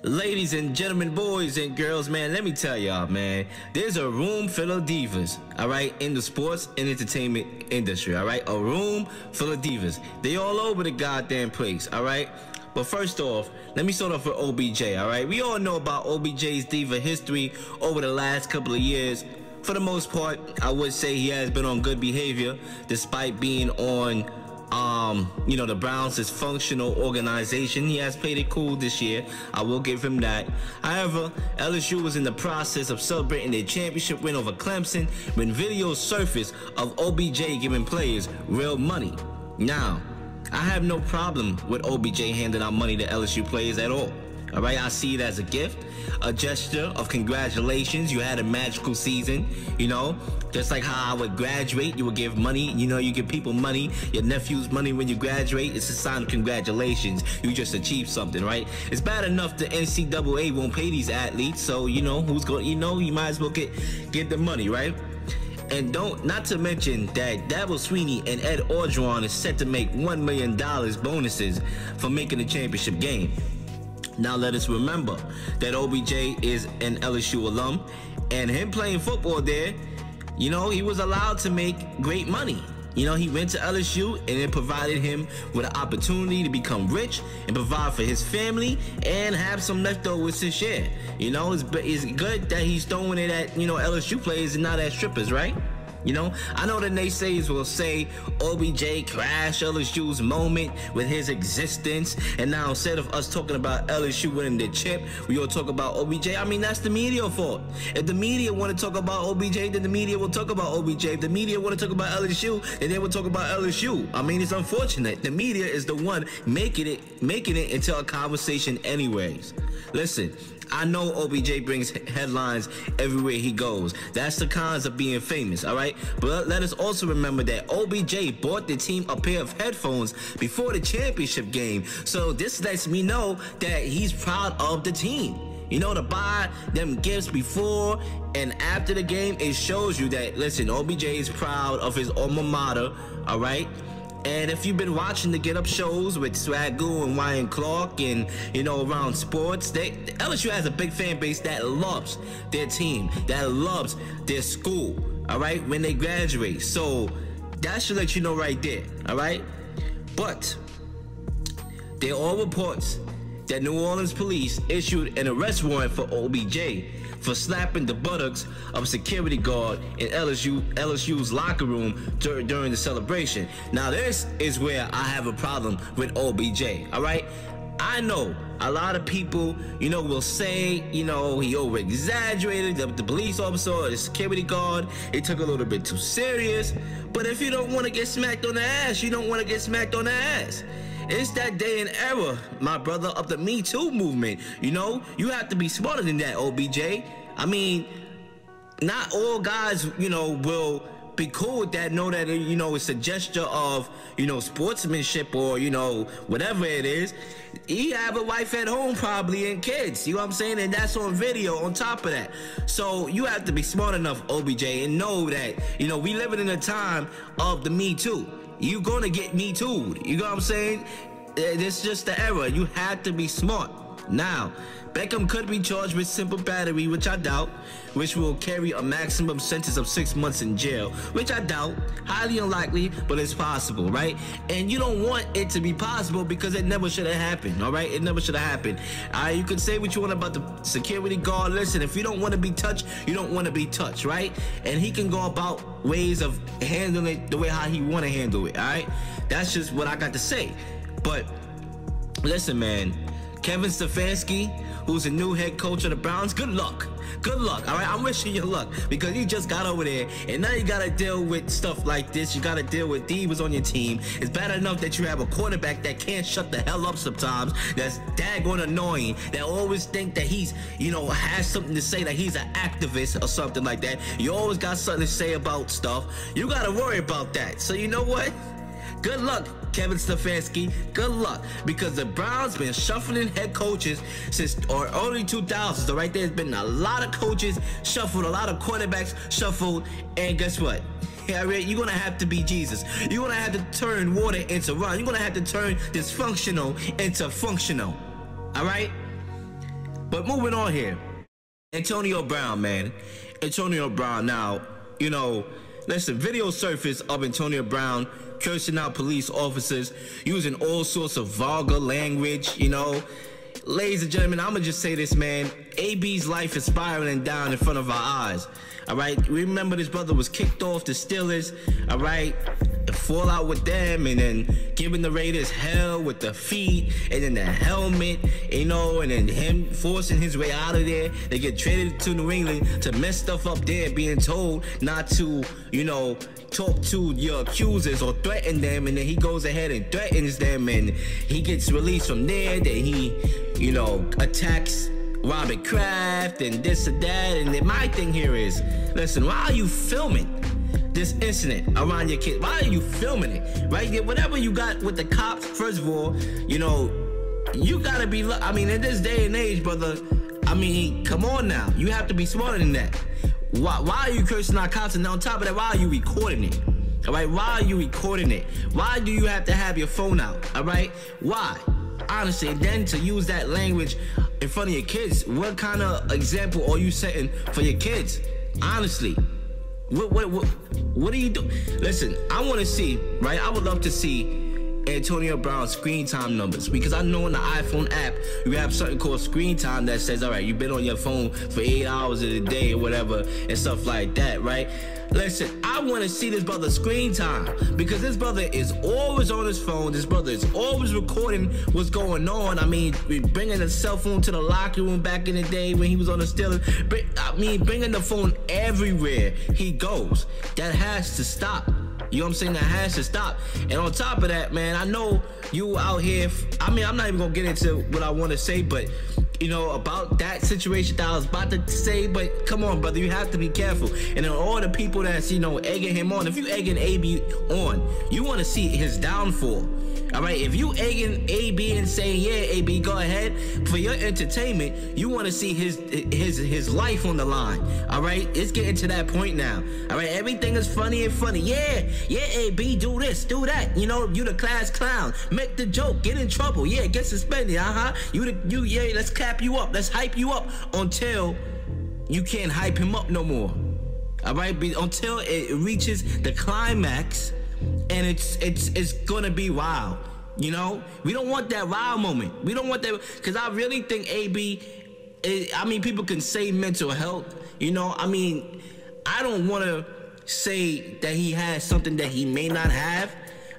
Ladies and gentlemen, boys and girls, man, let me tell y'all, man, there's a room full of divas, all right, in the sports and entertainment industry, all right? A room full of divas. They all over the goddamn place, all right? But first off, let me start off with OBJ, all right? We all know about OBJ's diva history over the last couple of years. For the most part, I would say he has been on good behavior despite being on the Browns' dysfunctional organization. He has played it cool this year. I will give him that. However, LSU was in the process of celebrating their championship win over Clemson when videos surfaced of OBJ giving players real money. Now, I have no problem with OBJ handing out money to LSU players at all. All right, I see it as a gift, a gesture of congratulations. You had a magical season, just like how I would graduate. You would give money, you give people money, your nephews money when you graduate. It's a sign of congratulations. You just achieved something, right? It's bad enough the NCAA won't pay these athletes, so who's going, you might as well get the money, right? And not to mention that Dabo Sweeney and Ed Orgeron is set to make $1 million bonuses for making the championship game. Now let us remember that OBJ is an LSU alum, and him playing football there, he was allowed to make great money. He went to LSU and it provided him with an opportunity to become rich and provide for his family and have some leftovers to share. It's good that he's throwing it at, LSU players and not at strippers, right? I know the naysayers will say OBJ crashed LSU's moment with his existence, and now instead of us talking about LSU winning the chip, we all talk about OBJ. I mean, that's the media fault. If the media want to talk about OBJ, then the media will talk about OBJ. If the media want to talk about LSU, then they will talk about LSU. I mean, it's unfortunate. The media is the one making it into a conversation anyways. Listen, I know OBJ brings headlines everywhere he goes. That's the cons of being famous, all right? But let us also remember that OBJ bought the team a pair of headphones before the championship game. So this lets me know that he's proud of the team. To buy them gifts before and after the game, it shows you that, listen, OBJ is proud of his alma mater, all right? And if you've been watching the Get Up shows with Swagoo and Ryan Clark and, around sports, LSU has a big fan base that loves their team, that loves their school, all right, when they graduate. So that should let you know right there, all right? But there are reports that New Orleans police issued an arrest warrant for OBJ for slapping the buttocks of a security guard in LSU's locker room during the celebration. Now, this is where I have a problem with OBJ, all right? I know a lot of people, will say, he over-exaggerated, the police officer or the security guard, it took a little bit too serious. But if you don't want to get smacked on the ass, you don't want to get smacked on the ass. It's that day and era, my brother, of the Me Too movement. You have to be smarter than that, OBJ. I mean, not all guys, will be cool with that, know that, it's a gesture of, sportsmanship or, whatever it is. He have a wife at home probably and kids, you know what I'm saying? And that's on video on top of that. So you have to be smart enough, OBJ, and know that, we living in a time of the Me Too. You gonna get Me Too'd, you know what I'm saying? This is just the era. You had to be smart. Now, Beckham could be charged with simple battery, which I doubt, which will carry a maximum sentence of 6 months in jail, which I doubt, highly unlikely, but it's possible, right? And you don't want it to be possible because it never should have happened, all right? It never should have happened. You could say what you want about the security guard. Listen, if you don't want to be touched, you don't want to be touched, right? And he can go about ways of handling it the way how he want to handle it, all right? That's just what I got to say. But listen, man, Kevin Stefanski, who's the new head coach of the Browns, good luck. Good luck, all right? I'm wishing you luck because you just got over there, and now you got to deal with stuff like this. You got to deal with divas on your team. It's bad enough that you have a quarterback that can't shut the hell up sometimes, that's daggone annoying, that always think that he's, has something to say, that he's an activist or something like that. You always got something to say about stuff. You got to worry about that. So you know what? Good luck, Kevin Stefanski. Good luck, because the Browns been shuffling head coaches since early 2000s. Right, there's been a lot of coaches shuffled, a lot of quarterbacks shuffled, and guess what? You're gonna have to be Jesus. You're gonna have to turn water into wine. You're gonna have to turn dysfunctional into functional. All right? But moving on here. Antonio Brown, man. Antonio Brown. Now, you know, listen, video surfaced of Antonio Brown cursing out police officers, using all sorts of vulgar language, you know. Ladies and gentlemen, I'm gonna just say this, man. AB's life is spiraling down in front of our eyes. All right, remember this brother was kicked off the Steelers. All right, the fallout with them, and then giving the Raiders hell with the feet, and then the helmet, you know, and then him forcing his way out of there. They get traded to New England to mess stuff up there, being told not to, you know, talk to your accusers or threaten them, and then he goes ahead and threatens them, and he gets released from there. Then he, you know, attacks Robert Kraft and this and that. And then my thing here is, listen, why are you filming this incident around your kids? Why are you filming it? Right? Whatever you got with the cops, first of all, you know, you gotta be, I mean, in this day and age, brother, I mean, come on now. You have to be smarter than that. Why are you cursing our cops? And on top of that, why are you recording it? All right, why are you recording it? Why do you have to have your phone out? All right, why? Honestly, and then to use that language in front of your kids, what kind of example are you setting for your kids? Honestly, what are you doing? Listen, I want to see, right? I would love to see Antonio Brown's screen time numbers, because I know in the iPhone app you have something called screen time that says, all right, you've been on your phone for 8 hours of the day or whatever and stuff like that, right? Listen, I want to see this brother's screen time, because this brother is always on his phone. This brother is always recording what's going on. I mean, bringing a cell phone to the locker room back in the day when he was on the Steelers. I mean, bringing the phone everywhere he goes. That has to stop. You know what I'm saying? That has to stop. And on top of that, man, I know you out here. I mean, I'm not even going to get into what I want to say, but, you know, about that situation that I was about to say. But come on, brother, you have to be careful. And then all the people that's, you know, egging him on, if you egging AB on, you want to see his downfall. All right, if you egging AB and saying, yeah, AB, go ahead, for your entertainment, you want to see his life on the line. All right, it's getting to that point now. All right, everything is funny and funny. Yeah, AB, do this, do that. You know, you the class clown. Make the joke, get in trouble. Yeah, get suspended. Yeah, let's clap you up. Let's hype you up until you can't hype him up no more. All right, until it reaches the climax. And it's gonna be wild, you know. We don't want that wild moment. We don't want that, because I really think AB. I mean, people can say mental health, you know. I mean, I don't want to say that he has something that he may not have.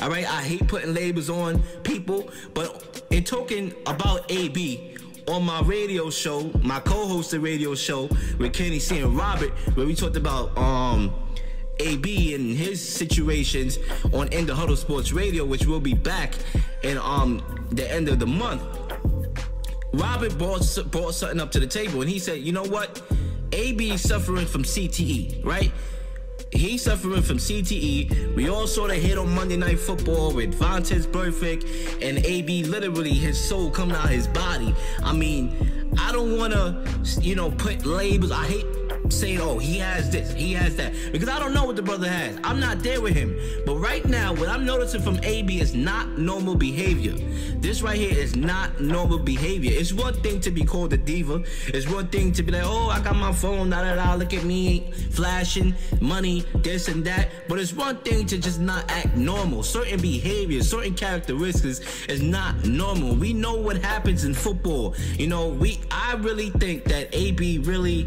All right, I hate putting labels on people, but in talking about AB on my radio show, my co-hosted radio show with Kenny C and Robert, where we talked about AB and his situations on In the Huddle Sports Radio, which will be back in the end of the month. Robert brought something up to the table, and he said, you know what? AB is suffering from CTE, right? He's suffering from CTE. We all saw the hit on Monday Night Football with Vontaze Burfict and AB, literally his soul coming out of his body. I mean, I don't want to, you know, put labels. I hate saying, oh, he has this, he has that, because I don't know what the brother has. I'm not there with him. But right now, what I'm noticing from AB is not normal behavior. This right here is not normal behavior. It's one thing to be called a diva. It's one thing to be like, oh, I got my phone, look at me, flashing money, this and that. But it's one thing to just not act normal. Certain behaviors, certain characteristics is not normal. We know what happens in football. You know, I really think that AB really,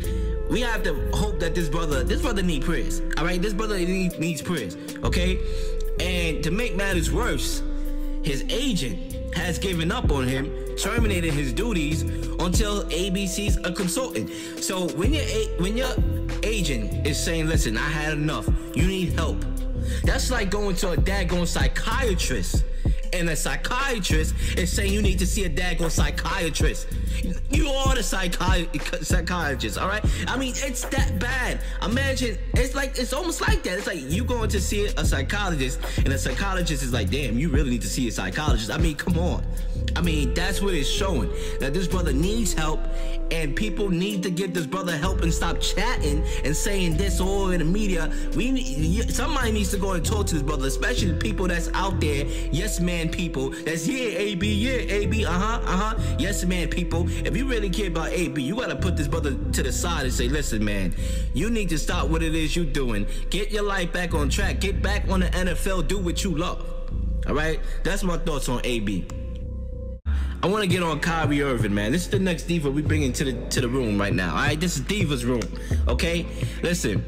we have to hope that this brother needs prayers. All right, this brother needs prayers. Okay, and to make matters worse, his agent has given up on him, terminated his duties until ABC's a consultant. So when your agent is saying, listen, I had enough, you need help, that's like going to a daggone psychiatrist, and a psychiatrist is saying you need to see a daggone psychiatrist. You are the psychiatrist, all right? I mean, it's that bad. Imagine, it's almost like that. It's like you going to see a psychologist, and the psychologist is like, damn, you really need to see a psychologist. I mean, come on. I mean, that's what it's showing, that this brother needs help, and people need to give this brother help and stop chatting and saying this all in the media. Somebody needs to go and talk to this brother, especially the people that's out there, yes man people, that's, yeah, AB, yes man people, know, if you really care about AB, you gotta put this brother to the side and say, listen, man, you need to stop what it is you doing. Get your life back on track. Get back on the NFL. Do what you love. All right? That's my thoughts on AB. I want to get on Kyrie Irving, man. This is the next diva we bring into the room right now. All right? This is Divas room. Okay? Listen,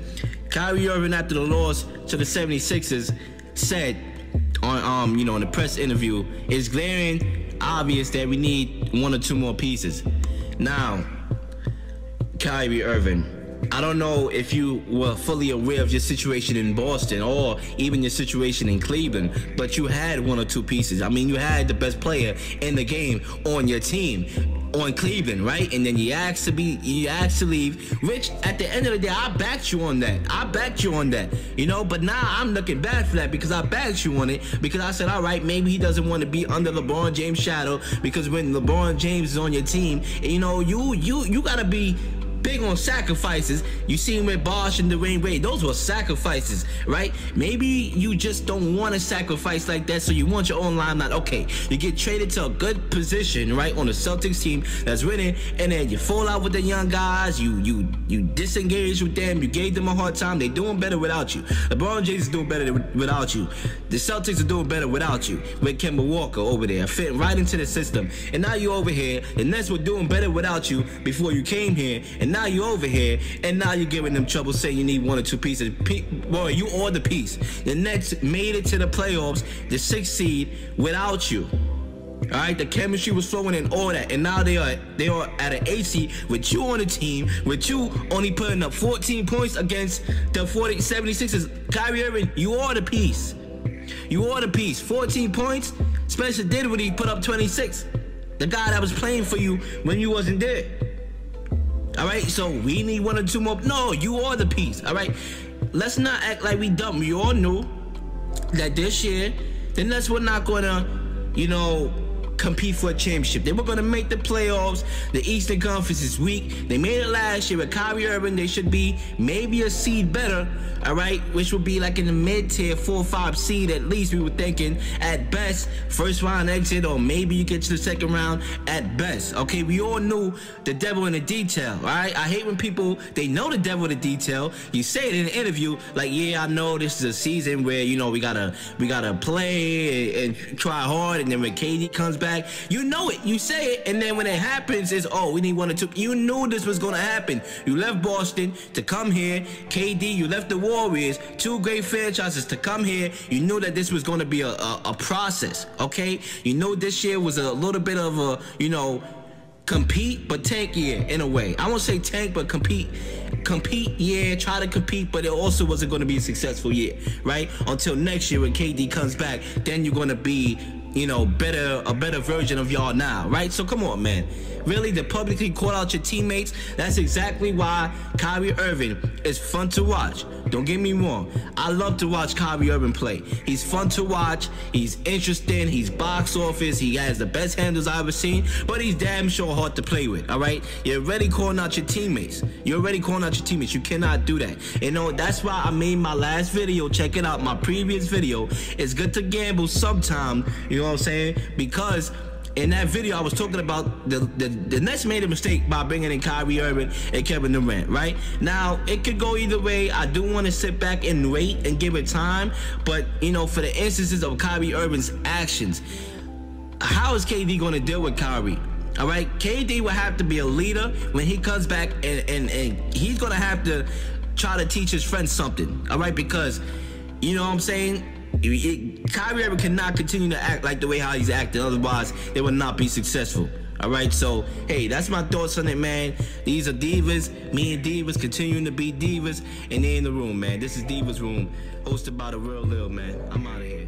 Kyrie Irving, after the loss to the 76ers, said on in the press interview, it's glaring obvious that we need 1 or 2 more pieces. Now, Kyrie Irving, I don't know if you were fully aware of your situation in Boston or even your situation in Cleveland, but you had 1 or 2 pieces. I mean, you had the best player in the game on your team, on Cleveland, right? And then you asked to leave. Rich, at the end of the day, I backed you on that. But now I'm looking bad for that because I backed you on it, because I said, all right, maybe he doesn't want to be under LeBron James' shadow, because when LeBron James is on your team, you gotta be big on sacrifices. You see him with Bosh and Dwayne Wade. Those were sacrifices, right? Maybe you just don't want to sacrifice like that, so you want your own limelight. Okay, you get traded to a good position, right, on the Celtics team that's winning, and then you fall out with the young guys. You disengage with them. You gave them a hard time. They're doing better without you. LeBron James is doing better without you. The Celtics are doing better without you. With Kemba Walker over there, fitting right into the system. And now you over here. The Nets were doing better without you before you came here. And now you over here, and now you're giving them trouble saying you need 1 or 2 pieces. Boy, you are the piece. The Nets made it to the playoffs, the 6th seed, without you. All right, the chemistry was flowing and all that, and now they are at an 8th seed with you on the team, with you only putting up 14 points against the 76ers. Kyrie Irving, you are the piece. You are the piece. 14 points. Spencer Dinwiddie put up 26. The guy that was playing for you when you wasn't there. All right, so we need 1 or 2 more. No, you are the piece. All right, let's not act like we dumb. We all knew that this year, the Nets were not gonna, compete for a championship. They were gonna make the playoffs. The Eastern Conference is weak. They made it last year with Kyrie Irving. They should be maybe a seed better. All right, which would be like in the mid-tier 4 or 5 seed at least. We were thinking at best, first round exit, or maybe you get to the second round at best. Okay, we all knew the devil in the detail. All right, I hate when people, they know the devil in the detail. You say it in an interview like, yeah, I know this is a season where we gotta play and try hard, and then when KD comes back, you know it, you say it, and then when it happens, it's, oh, we need 1 or 2. You knew this was gonna happen. You left Boston to come here. KD, you left the Warriors, 2 great franchises, to come here. You knew that this was going to be a process, okay? You know this year was a little bit of a, compete but tank year in a way. I won't say tank, but compete, yeah, try to compete, but it also wasn't going to be a successful year, right? Until next year when KD comes back, then you're going to be, a better version of y'all now, right? So come on, man. Really, to publicly call out your teammates, that's exactly why Kyrie Irving is fun to watch. Don't get me wrong. I love to watch Kyrie Irving play. He's fun to watch. He's interesting. He's box office. He has the best handles I've ever seen, but he's damn sure hard to play with, all right? You're already calling out your teammates. You cannot do that. That's why I made my last video. Check it out. My previous video. It's good to gamble sometime, you know what I'm saying? Because in that video, I was talking about the Nets made a mistake by bringing in Kyrie Irving and Kevin Durant, right? Now, it could go either way. I do want to sit back and wait and give it time. But, for the instances of Kyrie Irving's actions, how is KD going to deal with Kyrie? All right? KD will have to be a leader when he comes back, and he's going to have to try to teach his friends something, all right? Because, you know what I'm saying? Kyrie Irving cannot continue to act like the way how he's acting, otherwise they will not be successful. All right, so hey, that's my thoughts on it, man. These are Divas, me and Divas continuing to be Divas, and they're in the room, man. This is Divas Room, hosted by the real Leel, man. I'm out of here.